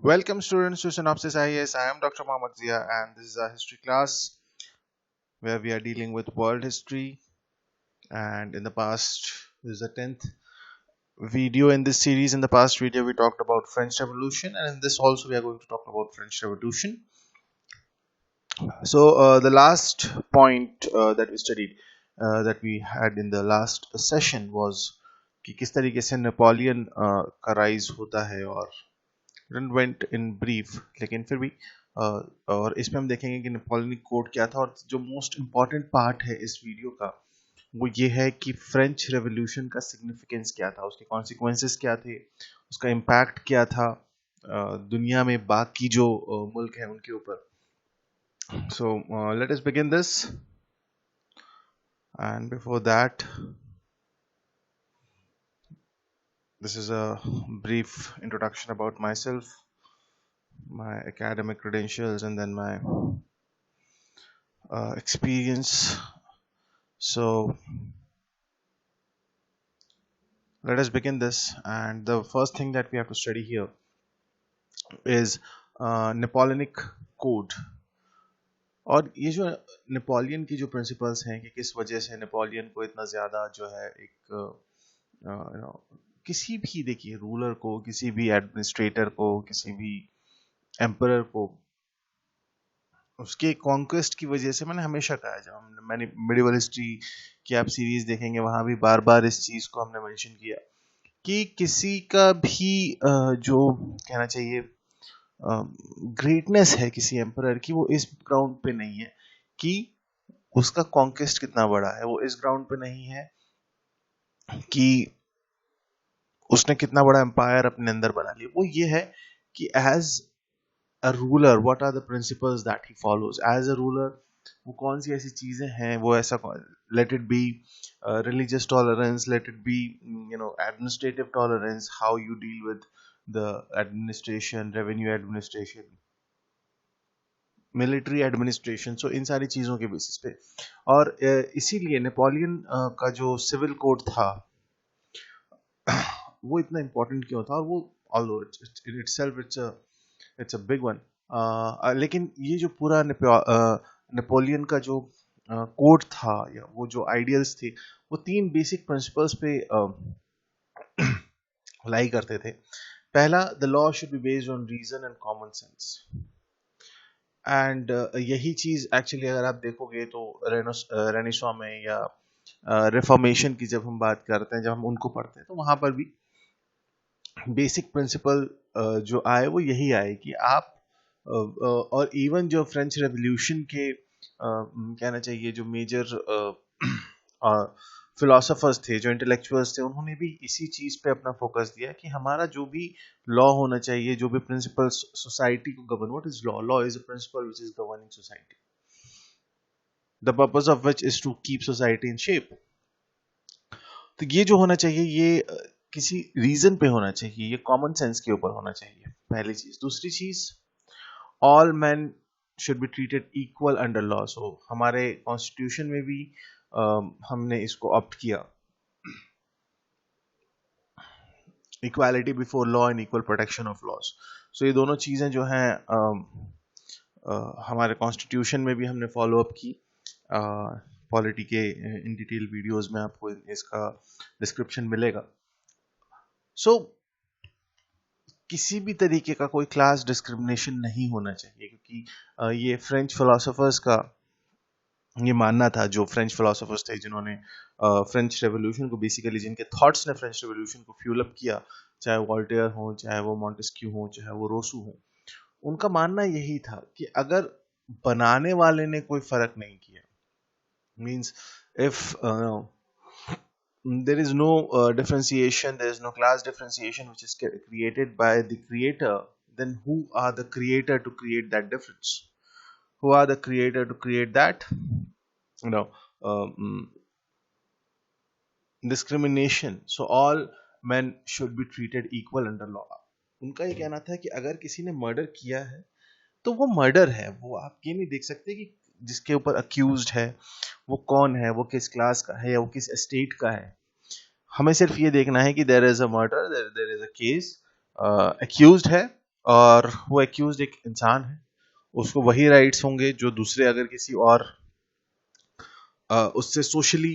Welcome students to Synopsis IAS. I am Dr. Mohammad Zia and this is our history class where we are dealing with world history, and in the past this is the 10th video in this series. In the past video we talked about French Revolution, and in this also we are going to talk about French Revolution. So the last point that we studied, that we had in the last session was कि किस तरीके से Napoleon का rise होता है, और went in brief, लेकिन फिर भी और इसमें हम देखेंगे कि नेपोलियनिक कोड क्या था, और जो मोस्ट इम्पॉर्टेंट पार्ट है इस वीडियो का वो ये है कि फ्रेंच रेवोल्यूशन का सिग्निफिकेंस क्या था, उसके कॉन्सिक्वेंसेस क्या थे, उसका इम्पैक्ट क्या था दुनिया में बाकी जो मुल्क हैं उनके ऊपर. So let us begin this, and before that this is a brief introduction about myself, my academic credentials, and then my experience. So let us begin this, and the first thing that we have to study here is Napoleonic code. और ये जो Napoleon की जो principles हैं कि किस वजह से नेपोलियन को इतना ज़्यादा जो है एक किसी भी, देखिए, रूलर को, किसी भी एडमिनिस्ट्रेटर को, किसी भी एम्परर को उसके कॉन्क्वेस्ट की वजह से, मैंने हमेशा कहा है, जब मैंने मिडिवल हिस्ट्री की आप सीरीज देखेंगे वहां भी बार बार इस चीज को हमने मेंशन किया कि किसी का भी जो कहना चाहिए ग्रेटनेस है किसी एम्परर की, वो इस ग्राउंड पे नहीं है कि उसका कॉन्क्वेस्ट कितना बड़ा है, वो इस ग्राउंड पे नहीं है कि उसने कितना बड़ा एम्पायर अपने अंदर बना लिया. वो ये है कि as a ruler what are the principles that he follows. As a ruler वो कौन सी ऐसी चीजें हैं, वो ऐसा, let it be religious tolerance, let it be administrative tolerance, how you deal with the administration, revenue administration, military administration. So इन सारी चीज़ों के बेसिस पे, और इसीलिए नेपोलियन का जो सिविल कोड था वो इतना इम्पोर्टेंट क्यों था, और वो although in itself it's a big one, लेकिन ये जो पूरा नेपोलियन का जो कोड था या वो जो आइडियल्स थे, वो तीन बेसिक प्रिंसिपल्स पे लाई करते थे. पहला, the law should be based on reason and common sense. And यही चीज एक्चुअली अगर आप देखोगे तो रेनेसां में या रिफॉर्मेशन की जब हम बात करते हैं, जब हम उनको पढ़ते हैं, तो वहां पर भी बेसिक प्रिंसिपल जो आए वो यही आए कि आप और इवन जो फ्रेंच रेवोल्यूशन के कहना चाहिए जो मेजर फिलोसोफर्स थे, जो इंटेलेक्चुअल्स थे, उन्होंने भी इसी चीज पे अपना फोकस दिया कि हमारा जो भी लॉ होना चाहिए, जो भी प्रिंसिपल सोसाइटी को govern. What is law? Law is a principle which is governing society, the purpose of which is to keep society in shape. तो ये जो होना चाहिए ये किसी रीजन पे होना चाहिए, ये कॉमन सेंस के ऊपर होना चाहिए, पहली चीज. दूसरी चीज, all man should be treated equal under law. So हमारे कॉन्स्टिट्यूशन में भी हमने इसको ऑप्ट किया, equality before law and equal protection of laws. So ये दोनों चीजें जो हैं हमारे कॉन्स्टिट्यूशन में भी हमने फॉलो अप की. पॉलिटी के इन डिटेल वीडियोस में आपको इसका डिस्क्रिप्शन मिलेगा. सो किसी भी तरीके का कोई क्लास डिस्क्रिमिनेशन नहीं होना चाहिए, क्योंकि ये फ्रेंच फिलोसोफर्स का ये मानना था, जो फ्रेंच फिलोसोफर्स थे जिन्होंने फ्रेंच रेवोल्यूशन को, बेसिकली जिनके थॉट्स ने फ्रेंच रेवोल्यूशन को फ्यूल अप किया, चाहे वॉल्टेयर हो, चाहे वो मॉन्टेस्क्यू हो, चाहे वो रोसू हो, उनका मानना यही था कि अगर बनाने वाले ने कोई फर्क नहीं किया, means if there is no differentiation, there is no class differentiation which is created by the creator, then who are the creator to create that difference? Who are the creator to create that um, discrimination? So all men should be treated equal under law. उनका ये कहना था कि अगर किसी ने murder किया है तो वो मर्डर है, वो आप ये नहीं देख सकते कि जिसके ऊपर अक्यूज्ड है वो कौन है, वो किस क्लास का है या वो किस स्टेट का है. हमें सिर्फ ये देखना है कि there is a murder, there is a case, accused है, और वो एक्यूज एक इंसान है, उसको वही राइट्स होंगे जो दूसरे अगर किसी और उससे सोशली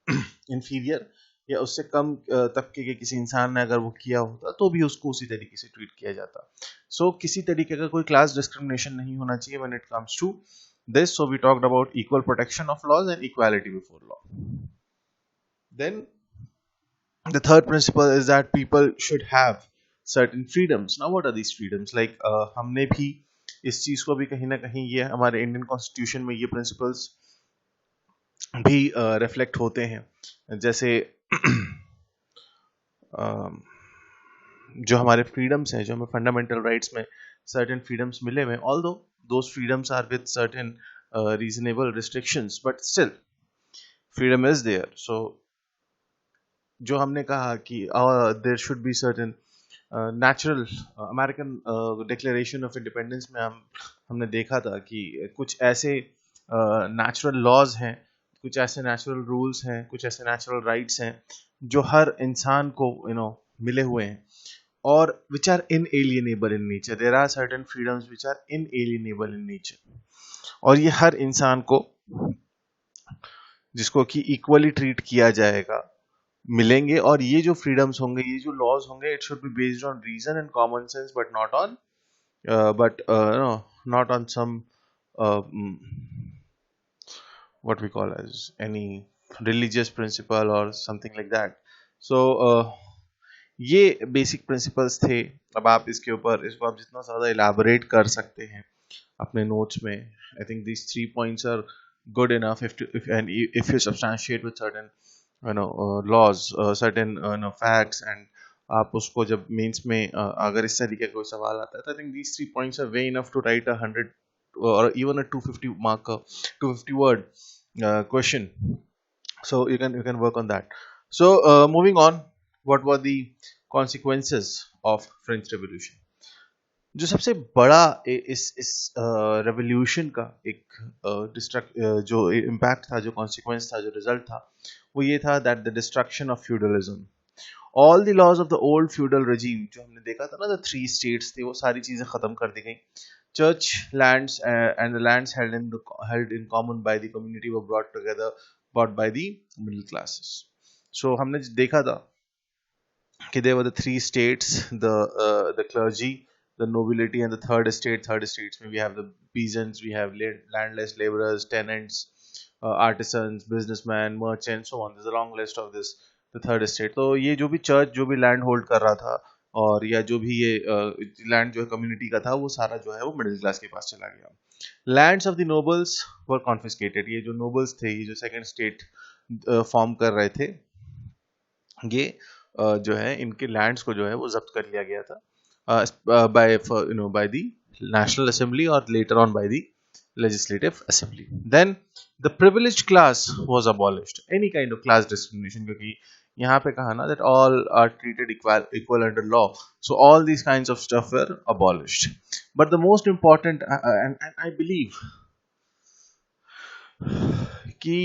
इंफीरियर या उससे कम तबके के किसी इंसान ने अगर वो किया होता तो भी उसको उसी तरीके से ट्रीट किया जाता. सो किसी तरीके का कोई क्लास डिस्क्रिमिनेशन नहीं होना चाहिए when it comes to this. So we talked about equal protection of laws and equality before law. Then the third principle is that people should have certain freedoms. Now what are these freedoms? Like हमने भी इस चीज को भी कहीं ना कहीं ये हमारे इंडियन कॉन्स्टिट्यूशन में ये प्रिंसिपल्स भी रिफ्लेक्ट होते हैं. जैसे जो हमारे फ्रीडम्स हैं, जो हमें फंडामेंटल राइट्स में सर्टेन फ्रीडम्स मिले हुए, although those freedoms are with certain reasonable restrictions, but still freedom is there. So जो हमने कहा कि there should be certain natural American Declaration of Independence में हमने देखा था कि कुछ ऐसे natural laws हैं, कुछ ऐसे natural rules हैं, कुछ ऐसे natural rights हैं जो हर इंसान को मिले हुए हैं और which are inalienable in nature. There are certain freedoms which are inalienable in nature. और ये हर इंसान को, जिसको कि इक्वली ट्रीट किया जाएगा, मिलेंगे. और ये जो फ्रीडम्स होंगे, ये जो लॉज होंगे, it should be based on reason and common sense, but not on some what we call as any religious principle or something like that. So ये बेसिक प्रिंसिपल्स थे. अब आप इसको आप जितना ज्यादा इलाबोरेट कर सकते हैं अपने नोट्स में, I think these 3 points are good enough if you substantiate with certain laws, certain facts, and आप उसको जब मेंस में अगर इस तरीके का कोई सवाल आता है, तो I think these 3 points are way enough to write 100 or even a 250 mark 250 word question. So you can work on that. So moving on, what were the consequences of French Revolution? जो सबसे बड़ा इस revolution का एक जो impact था, जो consequence था, जो रिजल्ट था, वो ये था that the destruction of feudalism. All the laws of the old feudal regime, जो हमने देखा था ना, द 3 स्टेट्स थे, वो सारी चीजें खत्म कर दी गई. Church lands and the lands held in common by the community were bought by the middle classes. So हमने देखा था कि there were the 3 states, the clergy, the nobility, and the third states में we have the peasants, we have landless laborers, tenants, artisans, businessmen, merchants, so on. There's a long list of this, the third estate. तो ये जो भी church जो भी land hold कर रहा था, और या जो भी ये लैंड जो है कम्युनिटी का था, वो सारा जो है वो मिडिल क्लास के पास चला गया. Lands of the nobles were confiscated. ये जो नोबल्स थे, ये जो सेकंड स्टेट फॉर्म कर रहे थे, ये जो है इनके लैंड्स को जो है वो जब्त कर लिया गया था by the National Assembly or later on by the Legislative Assembly. Then the privileged class was abolished. Any kind of class discrimination, क्योंकि यहाँ पे कहा ना that all are treated equal under law. So all these kinds of stuff were abolished. But the most important, and I believe कि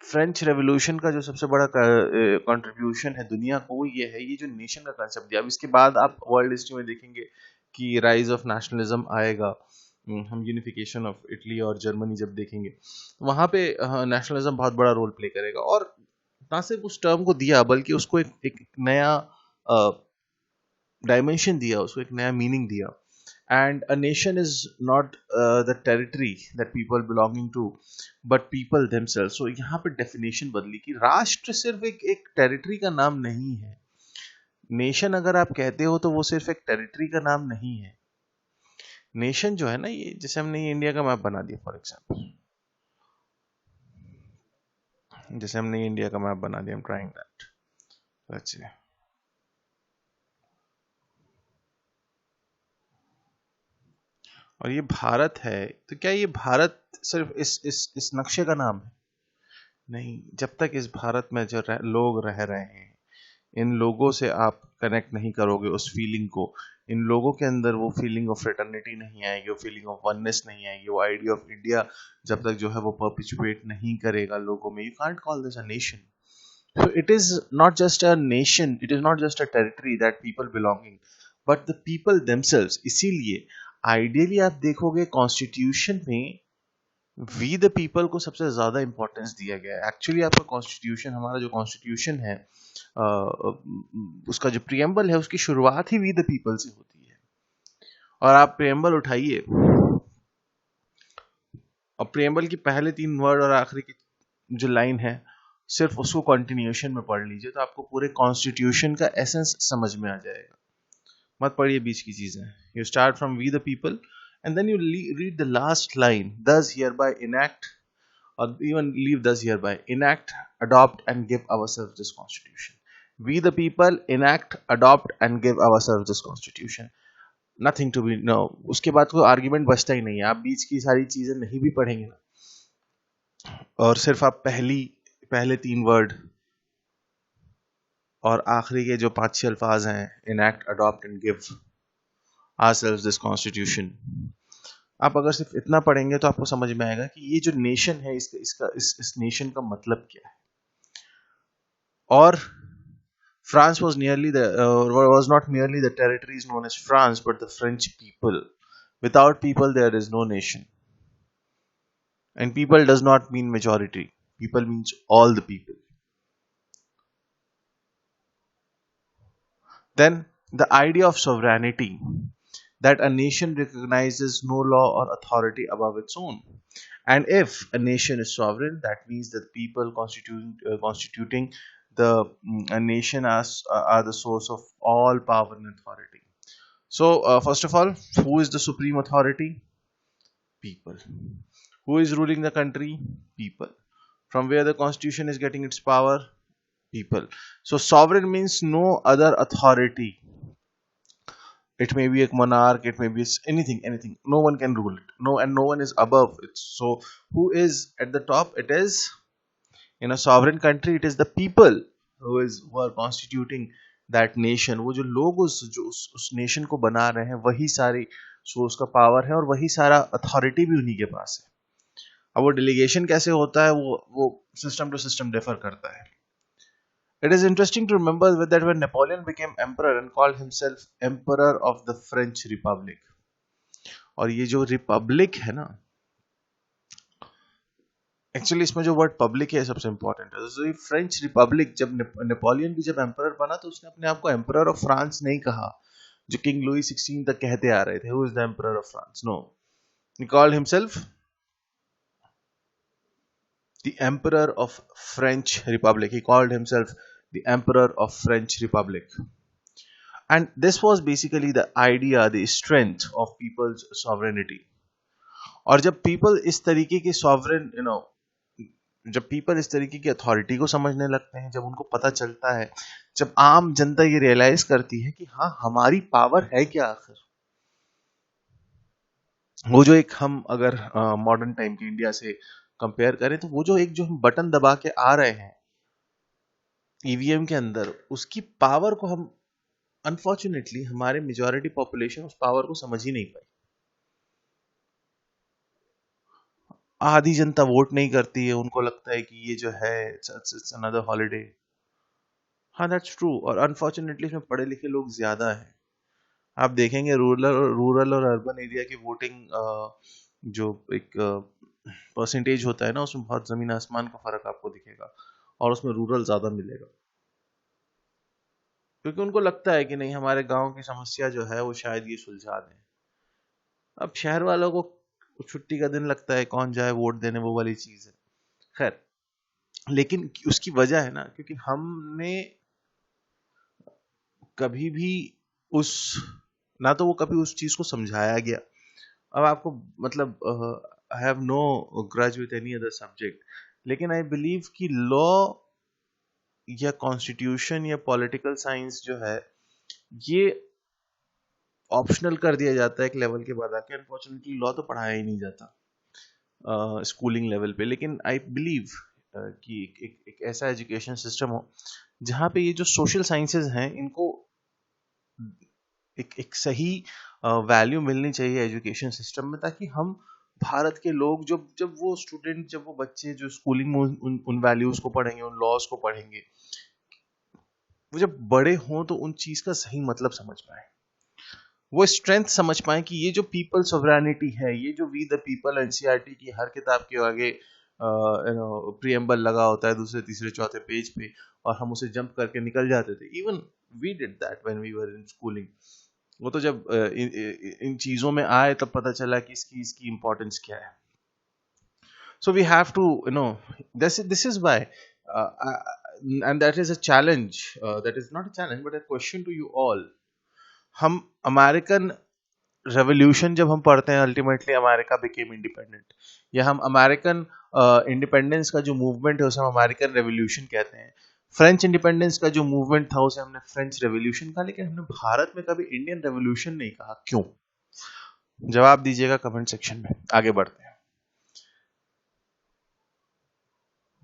French revolution का जो सबसे बड़ा कंट्रीब्यूशन है दुनिया को, वो ये है, ये जो नेशन का कंसेप्ट दिया. अब इसके बाद आप वर्ल्ड हिस्ट्री में देखेंगे कि राइज ऑफ नेशनलिज्म आएगा. हम यूनिफिकेशन ऑफ इटली और जर्मनी जब देखेंगे, तो वहां पे नेशनलिज्म बहुत बड़ा रोल प्ले करेगा. और ना सिर्फ उस टर्म को दिया, बल्कि उसको एक नया डायमेंशन दिया, उसको एक नया मीनिंग दिया. And a nation is not the territory that people belonging to, but people themselves. So यहाँ पे definition बदली कि राष्ट्र सिर्फ एक territory का नाम नहीं है. नेशन अगर आप कहते हो तो वो सिर्फ एक टेरिटरी का नाम नहीं है. नेशन जो है ना, ये जैसे हमने ये इंडिया का मैप बना दिया, फॉर एग्जाम्पल, जैसे हमने ये इंडिया का मैप बना दिया, I am trying that. Let's see, और ये भारत है, तो क्या ये भारत सिर्फ इस नक्शे का नाम है? नहीं. जब तक इस भारत में जो लोग रह रहे हैं, इन लोगों से आप कनेक्ट नहीं करोगे उस फीलिंग को, इन लोगों के अंदर वो फीलिंग ऑफ फ्रेटर्निटी नहीं आएगी, वो फीलिंग ऑफ वननेस नहीं आएगी, वो आइडिया ऑफ इंडिया जब तक जो है वो परपिचुएट नहीं करेगा लोगों में, you can't call this a nation. So it is not just a nation, it is not just a territory that people belonging. But the people themselves. इसीलिए आइडियली आप देखोगे कॉन्स्टिट्यूशन में वी द पीपल को सबसे ज्यादा importance दिया गया है। एक्चुअली आपका कॉन्स्टिट्यूशन, हमारा जो कॉन्स्टिट्यूशन है, उसका जो प्रियम्बल है उसकी शुरुआत ही वी द पीपल से होती है। और आप प्रियम्बल उठाइए और प्रियम्बल की पहले 3 वर्ड और आखिरी की जो लाइन है सिर्फ उसको कंटिन्यूएशन में पढ़ लीजिए तो आपको पूरे कॉन्स्टिट्यूशन का एसेंस समझ में आ जाएगा। मत पढ़िए बीच की चीजें। You start from we the people and then you read the last line, thus hereby enact, or even leave thus hereby enact, adopt and give ourselves this constitution. We the people enact, adopt and give ourselves this constitution. Nothing to be no, उसके बाद कोई argument बचता ही नहीं है। आप बीच की सारी चीजें नहीं भी पढ़ेंगे ना और सिर्फ आप पहले 3 वर्ड और आखिरी के जो 5-6 अल्फाज हैं, enact, adopt and give ourselves this constitution, आप अगर सिर्फ इतना पढ़ेंगे तो आपको समझ में आएगा कि ये जो नेशन है इस नेशन का मतलब क्या है। और France was not merely the territories known as France, but the French people. Without people, there is no nation. And people does not mean majority. People means all the people. Then the idea of sovereignty, that a nation recognizes no law or authority above its own. And if a nation is sovereign, that means that people constituting a nation are the source of all power and authority. So, first of all, who is the supreme authority? People. Who is ruling the country? People. From where the constitution is getting its power? People. So, sovereign means no other authority. It may be a monarch, it may be anything. No one can rule it. No one is above it. So, who is at the top? It is, in a sovereign country, it is the people who are constituting that nation. वो जो लोग उस nation को बना रहे हैं वही सारी सोर्स का पावर है और वही सारा अथॉरिटी भी उन्हीं के पास है। अब वो डेलीगेशन कैसे होता है वो सिस्टम टू सिस्टम डिफर करता है। It is interesting to remember that when Napoleon became emperor and called himself Emperor of the French Republic, और ये जो रिपब्लिक है ना, एक्चुअली इसमें जो वर्ड पब्लिक है सबसे इंपॉर्टेंट है। तो फ्रेंच रिपब्लिक, जब नेपोलियन भी जब एम्परर बना तो उसने अपने आप को एम्परर ऑफ फ्रांस नहीं कहा जो किंग लुई 16 तक कहते आ रहे थे, who is the emperor of France. No, he called himself the emperor of French republic. He called himself the emperor of French Republic. And this was basically the idea, the strength of people's sovereignty. और जब people इस तरीके के sovereign, जब people इस तरीके की authority को समझने लगते हैं, जब उनको पता चलता है, जब आम जनता ये रियलाइज करती है कि हाँ हमारी पावर है क्या आखिर, वो जो एक हम अगर मॉडर्न टाइम के इंडिया से कंपेयर करें तो वो जो एक जो हम बटन दबा के आ रहे हैं ईवीएम के अंदर, उसकी पावर को हम अनफॉर्चुनेटली हमारे मेजॉरिटी पॉपुलेशन उस पावर को समझ ही नहीं पाई। आधी जनता वोट नहीं करती है, उनको लगता है कि ये जो है इट्स अनदर हॉलिडे। हाँ दैट्स ट्रू, और अनफॉर्चुनेटली इसमें पढ़े लिखे लोग ज्यादा हैं। आप देखेंगे रूरल और अर्बन एरिया की वोटिंग जो एक परसेंटेज होता है ना, उसमें बहुत जमीन आसमान का फर्क आपको दिखेगा और उसमें रूरल ज्यादा मिलेगा, क्योंकि उनको लगता है कि नहीं हमारे गांव की समस्या जो है वो शायद ये सुलझा दें। अब शहर वालों को छुट्टी का दिन लगता है, कौन जाए वोट देने, वो वाली चीज है। खैर, लेकिन उसकी वजह है ना, क्योंकि हमने कभी भी ना तो वो कभी उस चीज को समझाया गया। अब आपको मतलब I have no grudge with any other subject, लेकिन आई बिलीव कि लॉ या कॉन्स्टिट्यूशन या पॉलिटिकल साइंस जो है ये ऑप्शनल कर दिया जाता है एक लेवल के बाद आके। अनफॉर्चुनेटली लॉ तो पढ़ाया ही नहीं जाता स्कूलिंग लेवल पे, लेकिन आई बिलीव कि एक ऐसा एजुकेशन सिस्टम हो जहाँ पे ये जो सोशल साइंसेज हैं इनको एक सही वैल्यू मिलनी चाहिए एजुकेशन सिस्टम में, ताकि हम भारत के लोग जब वो बच्चे जो स्कूलिंग में उन वैल्यूज को पढ़ेंगे, उन लॉज को पढ़ेंगे, वो जब बड़े हों तो उन चीज का सही मतलब समझ पाए। वो स्ट्रेंथ समझ पाए कि ये जो पीपल सोवरेनिटी है, ये जो वी द पीपल एनसीईआरटी की हर किताब के आगे प्रीएम्बल लगा होता है दूसरे तीसरे चौथे पेज पे, और हम उसे जंप करके निकल जाते थे। Even we did that when we were in schooling. वो तो जब इन चीजों में आए तब पता चला कि इसकी इम्पोर्टेंस क्या है। So we have to, this is why, and that is a challenge, that is not a challenge but a question to you all. हम अमेरिकन रेवोल्यूशन जब हम पढ़ते हैं, अल्टीमेटली अमेरिका बिकेम इंडिपेंडेंट, या हम अमेरिकन इंडिपेंडेंस का जो movement है उसे हम अमेरिकन रेवोल्यूशन कहते हैं। फ्रेंच इंडिपेंडेंस का जो मूवमेंट था उसे हमने फ्रेंच रेवोल्यूशन कहा, लेकिन हमने भारत में कभी इंडियन रेवोल्यूशन नहीं कहा। क्यों? जवाब दीजिएगा कमेंट सेक्शन में। आगे बढ़ते हैं।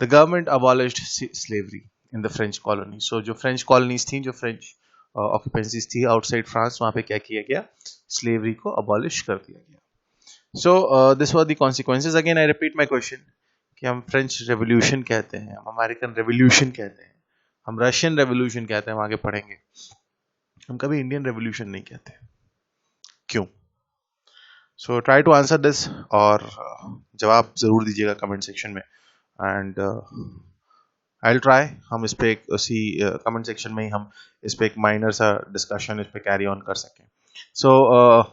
The government abolished slavery in the French colony. So जो फ्रेंच कॉलोनीज थी, जो फ्रेंच ऑक्यूपेंसीज थी आउटसाइड फ्रांस, वहां पे क्या किया गया? स्लेवरी को अबॉलिश कर दिया गया। So this was the consequences. Again I repeat my question कि हम फ्रेंच रेवोल्यूशन कहते हैं, हम अमेरिकन रेवोल्यूशन कहते हैं, हम रशियन रेवोल्यूशन कहते हैं, हम आगे पढ़ेंगे। हम कभी इंडियन रेवोल्यूशन नहीं कहते। क्यों? So try to answer this, और जवाब जरूर दीजिएगा कमेंट सेक्शन में। एंड आई ट्राई, हम इस पे उसी कमेंट सेक्शन में ही हम इस पे एक माइनर सा डिस्कशन इस पे कैरी ऑन कर सकें। So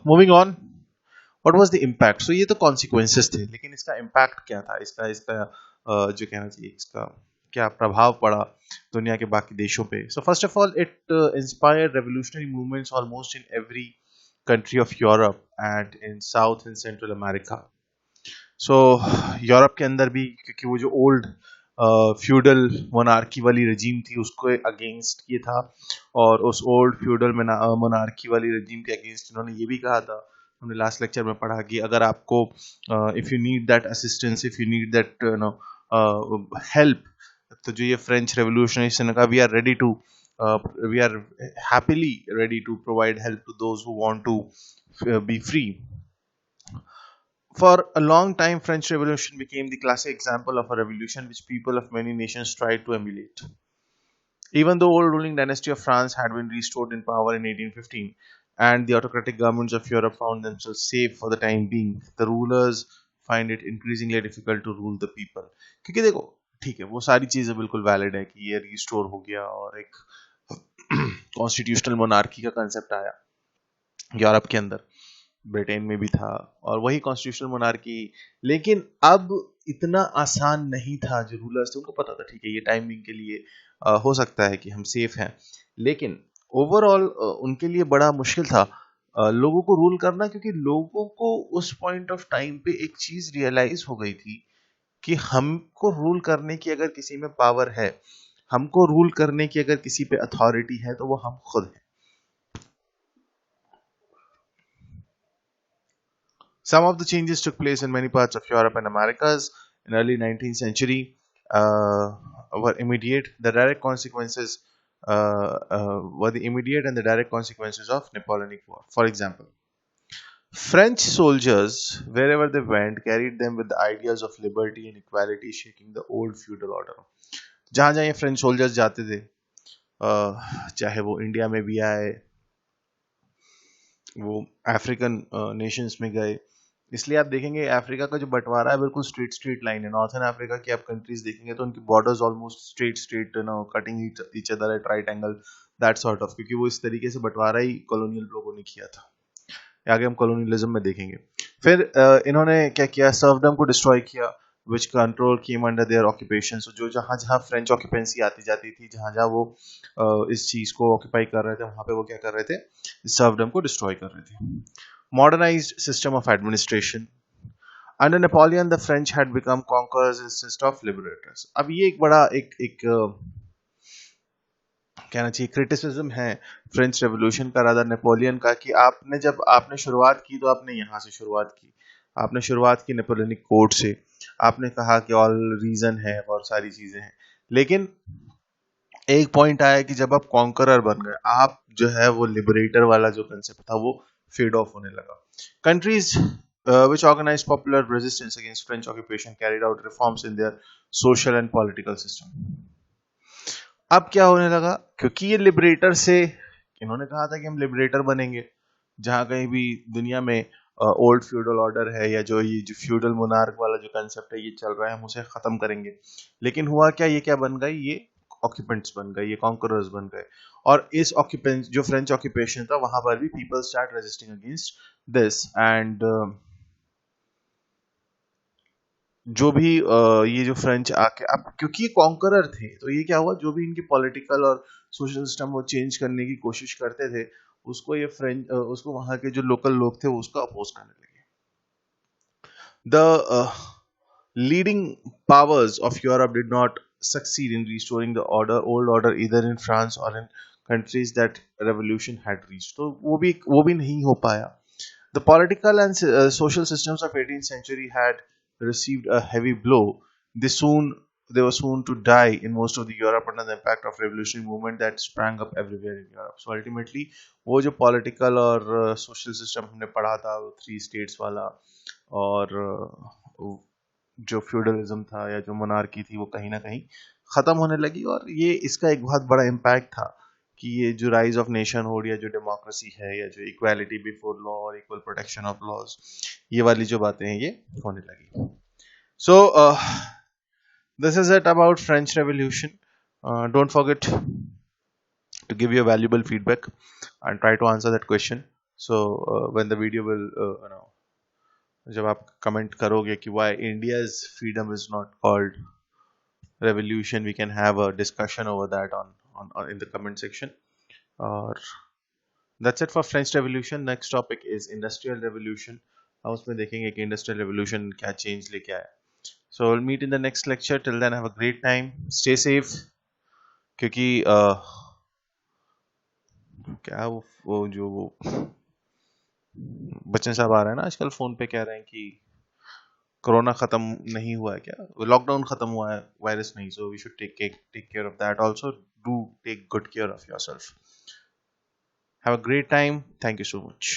moving on, what was the impact? So ये तो कॉन्सिक्वेंसेस थे, लेकिन इसका इम्पैक्ट क्या था? इसका जो कहना चाहिए, इसका क्या प्रभाव पड़ा दुनिया के बाकी देशों पे? So first of all, it inspired revolutionary movements almost in every country of Europe and in south and central America. So Europe के अंदर भी, क्योंकि वो जो ओल्ड फ्यूडल मोनार्की वाली रजीम थी उसको अगेंस्ट ये था, और उस ओल्ड फ्यूडल मोनार्की वाली रजीम के अगेंस्ट इन्होंने ये भी कहा था, हमने लास्ट लेक्चर में पढ़ा कि अगर आपको if you need that assistance, if you need that help, तो जो ये फ्रेंच रेवोल्यूशनरिस्ट ने कहा, we are ready to, we are happily ready to provide help to those who want to be free. For a long time, French Revolution became the classic example of a revolution which people of many nations tried to emulate. Even the old ruling dynasty of France had been restored in power in 1815, and the autocratic governments of Europe found themselves safe for the time being, the rulers find it increasingly difficult to rule the people. क्योंकि देखो, ठीक है, वो सारी चीजें बिल्कुल valid है कि ये रिस्टोर हो गया और एक कॉन्स्टिट्यूशनल मोनार्की का कंसेप्ट आया यूरोप के अंदर, ब्रिटेन में भी था, और वही कॉन्स्टिट्यूशनल मोनार्की। लेकिन अब इतना आसान नहीं था। जो रूलर्स थे उनको पता था, ठीक है, ये टाइमिंग के लिए हो सकता है कि हम सेफ हैं, लेकिन ओवरऑल उनके लिए बड़ा मुश्किल था लोगों को रूल करना, क्योंकि लोगों को उस पॉइंट ऑफ टाइम पे एक चीज रियलाइज हो गई थी कि हमको रूल करने की अगर किसी में पावर है, हमको रूल करने की अगर किसी पे अथॉरिटी है, तो वो हम खुद हैं। Some of the changes took place in many parts of Europe and Americas in early 19th century were immediate. The direct consequences were the immediate and the direct consequences of Napoleonic War. For example, French soldiers, wherever they went, carried them with the ideas of liberty and equality, shaking the old feudal order. जहाँ जहाँ ये French soldiers जाते थे, चाहे वो India में भी आए, वो अफ्रीकन नेशंस में गए, इसलिए आप देखेंगे अफ्रीका का जो बंटवारा है बिल्कुल स्ट्रेट लाइन है। नॉर्थन अफ्रीका की आप कंट्रीज देखेंगे तो उनकी borders almost straight cutting each other at right angle, that sort of, क्योंकि वो इस तरीके से बंटवारा ही कॉलोनियल लोगों ने किया था। आगे हम कॉलोनियलिज्म में देखेंगे। फिर इन्होंने क्या किया? सर्वडम को डिस्ट्रॉय किया, which control came under their occupation. So जो जहाँ जहाँ फ्रेंच ऑक्यूपेंसी आती जाती थी, जहाँ जहाँ वो इस चीज को ऑक्यूपाई कर रहे थे, वहां पे वो क्या कर रहे थे? सर्वडम को डिस्ट्रॉय कर रहे थे। Modernized system of administration. Under Napoleon, the French had become conquerors instead of liberators. अब ये एक बड़ा एक कहना चाहिए क्रिटिसिज्म है फ्रेंच रेवोल्यूशन का, रादर नेपोलियन का, कि जब आपने शुरुआत की तो आपने यहाँ से शुरुआत की, आपने शुरुआत की नेपोलियनिक कोड से, आपने कहा कि ऑल रीजन है और सारी चीजें हैं, लेकिन एक पॉइंट आया कि जब आप कॉन्करर बन गए, आप जो है वो लिबरेटर वाला जो कंसेप्ट था वो फेड ऑफ होने लगा। Countries which organized popular resistance against French occupation carried out reforms in their social and political system. अब क्या होने लगा? क्योंकि ये लिबरेटर से, इन्होंने कहा था कि हम लिबरेटर बनेंगे, जहाँ कहीं भी दुनिया में ओल्ड फ्यूडल ऑर्डर है या जो ये जो फ्यूडल मोनार्क वाला जो कंसेप्ट है ये चल रहा है, हम उसे खत्म करेंगे। लेकिन हुआ क्या, ये क्या बन गए, ये ऑक्यूपेंट्स बन गए, ये कॉन्करर्स बन गए। और इस ऑक्यूपेंस जो फ्रेंच ऑक्यूपेशन था वहां पर भी people start resisting against this. And जो भी ये जो फ्रेंच आके, अब क्योंकि ये कॉन्करर थे तो ये क्या हुआ, जो भी इनके पॉलिटिकल और सोशल सिस्टम वो चेंज करने की कोशिश करते थे, उसको ये फ्रेंच उसको वहां के जो लोकल लोग थे वो उसको अपोज करने लगे। The leading powers of Europe did not succeed in restoring the old order, either in France or in countries that revolution had reached. तो वो भी नहीं हो पाया. The political and social systems of 18th century had received a heavy blow. They were soon to die in most of the Europe under the impact of revolutionary movement that sprang up everywhere in Europe. So ultimately वो जो political और social system हमने पढ़ा था, वो 3 states वाला, और जो फ्यूडलिज्म था या जो मोनार्की थी, वो कहीं ना कहीं खत्म होने लगी। और ये इसका एक बहुत बड़ा इम्पैक्ट था कि ये जो राइज ऑफ नेशनहुड या जो डेमोक्रेसी है या जो इक्वालिटी बिफोर लॉ और इक्वल प्रोटेक्शन ऑफ लॉज, ये वाली जो बातें हैं ये होने लगी। So this is it about French revolution. Don't forget to give you valuable feedback and try to answer that question. So when the video will जब आप कमेंट करोगे कि why India's freedom is not called revolution, we can have a discussion over that on in the comment section. Or that's it for French Revolution. Next topic is Industrial Revolution. हम उसमें देखेंगे कि Industrial Revolution क्या change लेके आया. So we'll meet in the next lecture. Till then, have a great time. Stay safe. क्योंकि क्या वो जो बच्चन साहब आ रहा है ना आजकल फोन पे, कह रहे हैं कि कोरोना खत्म नहीं हुआ है, क्या लॉकडाउन खत्म हुआ है, वायरस नहीं. So we should take care of that also. Do take good care of yourself. Have a great time. Thank you so much.